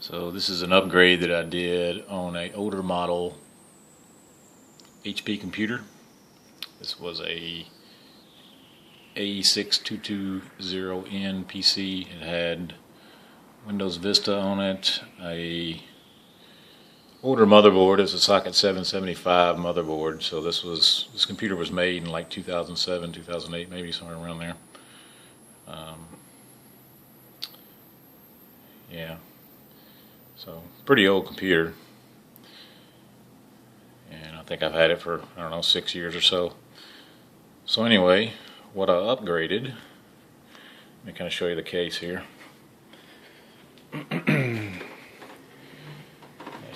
So this is an upgrade that I did on an older model HP computer. This was a A6220N PC. It had Windows Vista on it, a older motherboard. It's a socket 775 motherboard. So this computer was made in like 2007, 2008, maybe somewhere around there. Yeah. So, pretty old computer, and I think I've had it for, I don't know, 6 years or so. So anyway, what I upgraded, let me kind of show you the case here. It's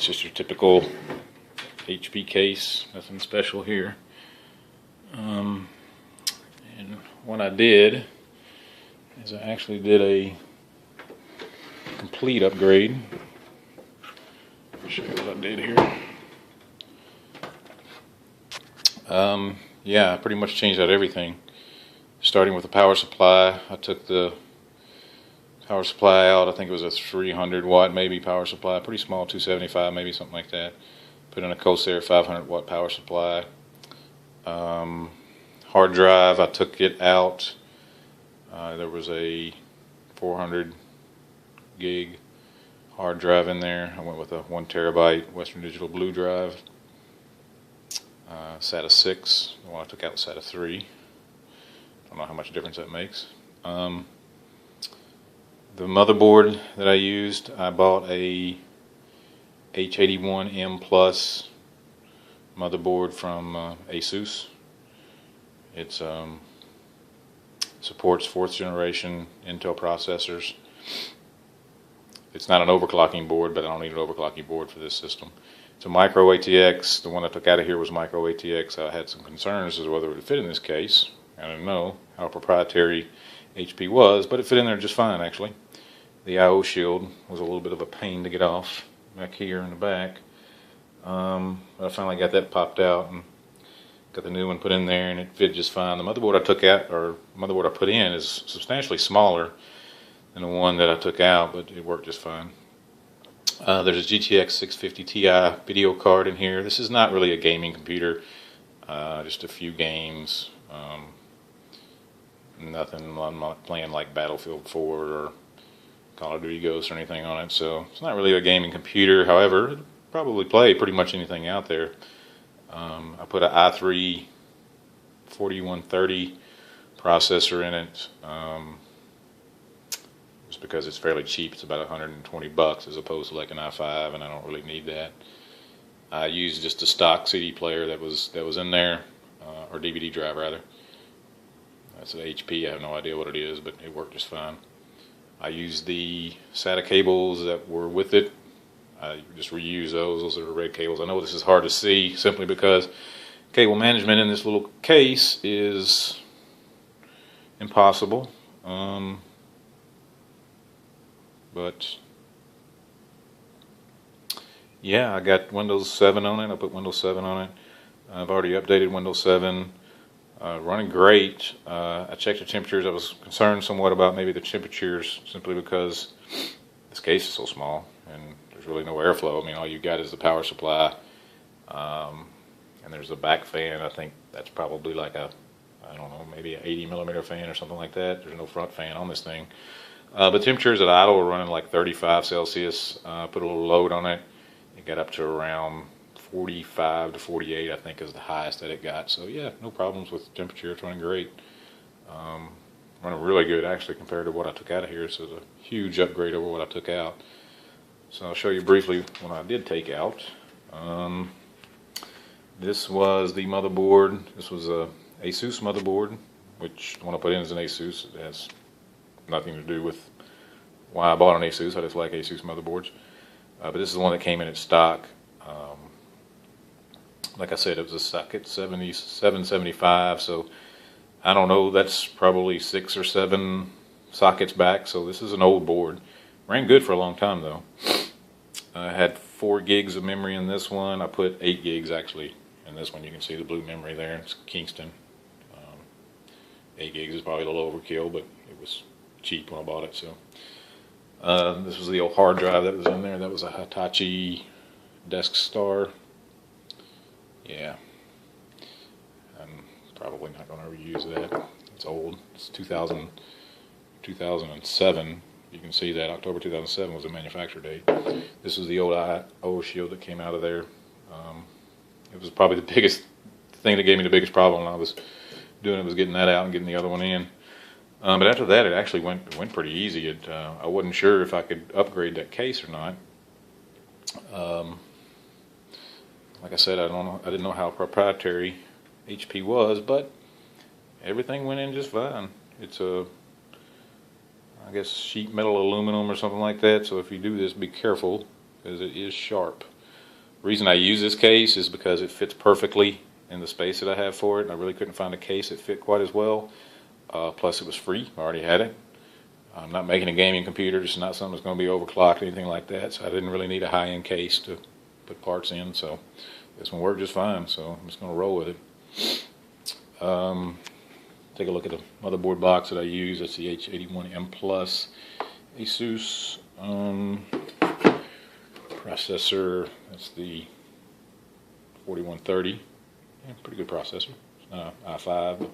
just your typical HP case, nothing special here. And what I did is I actually did a complete upgrade. Show you what I did here. Yeah, I pretty much changed out everything. Starting with the power supply, I took the power supply out. I think it was a 300 watt maybe power supply, pretty small, 275 maybe, something like that. Put in a Corsair 500 watt power supply. Hard drive, I took it out. There was a 400 gig hard drive in there. I went with a 1 terabyte Western Digital Blue drive. SATA 6. The one I took out was SATA 3. Don't know how much difference that makes. The motherboard that I used, I bought a H81M Plus motherboard from Asus. It supports 4th generation Intel processors. It's not an overclocking board, but I don't need an overclocking board for this system. It's a MicroATX. The one I took out of here was MicroATX. I had some concerns as to whether it would fit in this case. I didn't know how proprietary HP was, but it fit in there just fine, actually. The I/O shield was a little bit of a pain to get off back here in the back. But I finally got that popped out and got the new one put in there, and it fit just fine. The motherboard I took out, or motherboard I put in, is substantially smaller than the one that I took out, but it worked just fine. There's a GTX 650 Ti video card in here. This is not really a gaming computer, just a few games. Nothing, I'm not playing like Battlefield 4 or Call of Duty Ghosts or anything on it, so it's not really a gaming computer. However, it'll probably play pretty much anything out there. I put an i3 4130 processor in it. Just because it's fairly cheap. It's about $120 as opposed to like an i5, and I don't really need that. I used just a stock CD player that was in there, or DVD drive rather. That's an HP. I have no idea what it is, but it worked just fine. I used the SATA cables that were with it. I just reuse those. Those are the red cables. I know this is hard to see simply because cable management in this little case is impossible. But yeah, I got Windows 7 on it. I put Windows 7 on it. I've already updated Windows 7. Running great. I checked the temperatures. I was concerned somewhat about maybe the temperatures simply because this case is so small and there's really no airflow. I mean, all you got is the power supply, and there's a back fan. I think that's probably like a, I don't know, maybe an 80 millimeter fan or something like that. There's no front fan on this thing. But temperatures at idle were running like 35 Celsius. Put a little load on it. It got up to around 45 to 48, I think, is the highest that it got. So yeah, no problems with the temperature. It's running great. Running really good actually compared to what I took out of here. So it's a huge upgrade over what I took out. So I'll show you briefly what I did take out. This was the motherboard. This was a Asus motherboard, which the one I put in is an Asus. It has nothing to do with why I bought an Asus. I just like Asus motherboards. But this is the one that came in its stock. Like I said, it was a socket 775, so I don't know, that's probably 6 or 7 sockets back, so this is an old board. Ran good for a long time though. I had 4 gigs of memory in this one. I put 8 gigs actually in this one. You can see the blue memory there. It's Kingston. 8 gigs is probably a little overkill, but it was cheap when I bought it, so This was the old hard drive that was in there. That was a Hitachi Desk Star. Yeah, I'm probably not going to ever use that. It's old. It's 2007. You can see that October 2007 was the manufacture date. This was the old I/O shield that came out of there. It was probably the biggest thing that gave me the biggest problem when I was doing it, was getting that out and getting the other one in. But after that, it actually went pretty easy. I wasn't sure if I could upgrade that case or not. Like I said, I didn't know how proprietary HP was, but everything went in just fine. It's I guess sheet metal aluminum or something like that. So if you do this, be careful, because it is sharp. The reason I use this case is because it fits perfectly in the space that I have for it, and I really couldn't find a case that fit quite as well. Plus, it was free. I already had it. I'm not making a gaming computer. It's not something that's going to be overclocked or anything like that, so I didn't really need a high-end case to put parts in. So this one worked just fine, so I'm just going to roll with it. Take a look at the motherboard box that I use. That's the H81M Plus Asus. Processor, that's the 4130. Yeah, pretty good processor. It's not an i5, but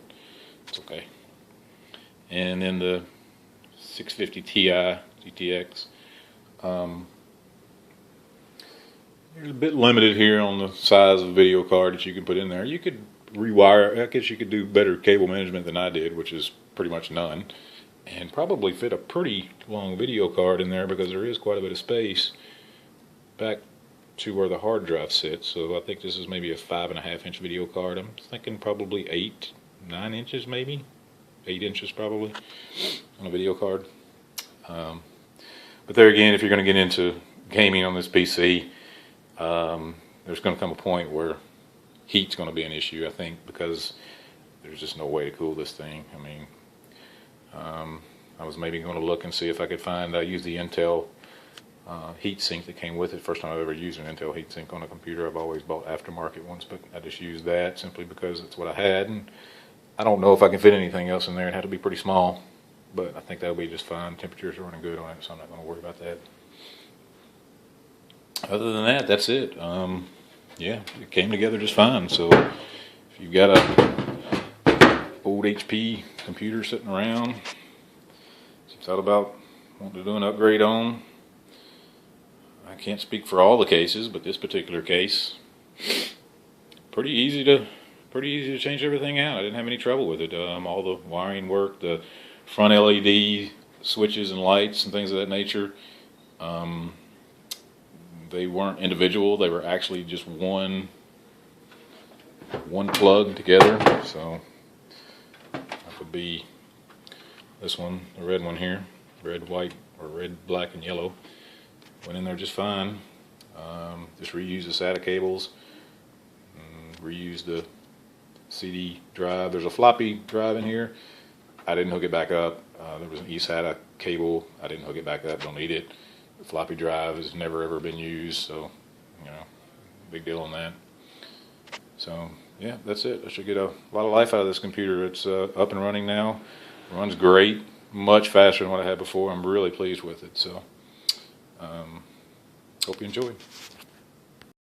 it's okay. And then the 650 Ti GTX. You're a bit limited here on the size of video card that you can put in there. You could rewire. I guess you could do better cable management than I did, which is pretty much none, and probably fit a pretty long video card in there, because there is quite a bit of space back to where the hard drive sits. So I think this is maybe a 5.5-inch video card. I'm thinking probably 8-9 inches, maybe 8 inches probably on a video card. But there again, if you're going to get into gaming on this PC, there's going to come a point where heat's going to be an issue, I think, because there's just no way to cool this thing. I mean, I was maybe going to look and see if I could find, I used the Intel heat sink that came with it. First time I've ever used an Intel heat sink on a computer. I've always bought aftermarket ones, but I just used that simply because it's what I had, and I don't know if I can fit anything else in there. It had to be pretty small, but I think that'll be just fine. Temperatures are running good on it, so I'm not going to worry about that. Other than that, that's it. Yeah, it came together just fine. So if you've got a old HP computer sitting around, you thought about wanting to do an upgrade on, I can't speak for all the cases, but this particular case, pretty easy to change everything out. I didn't have any trouble with it. All the wiring worked, the front LED switches and lights and things of that nature. They weren't individual. They were actually just one plug together. So that would be this one, the red one here, red, white, or red, black, and yellow. Went in there just fine. Just reused the SATA cables, reused the CD drive. There's a floppy drive in here. I didn't hook it back up. There was an eSATA cable. I didn't hook it back up. Don't need it. The floppy drive has never ever been used, so big deal on that. So yeah, that's it. I should get a lot of life out of this computer. It's up and running now. It runs great, much faster than what I had before. I'm really pleased with it. So hope you enjoy.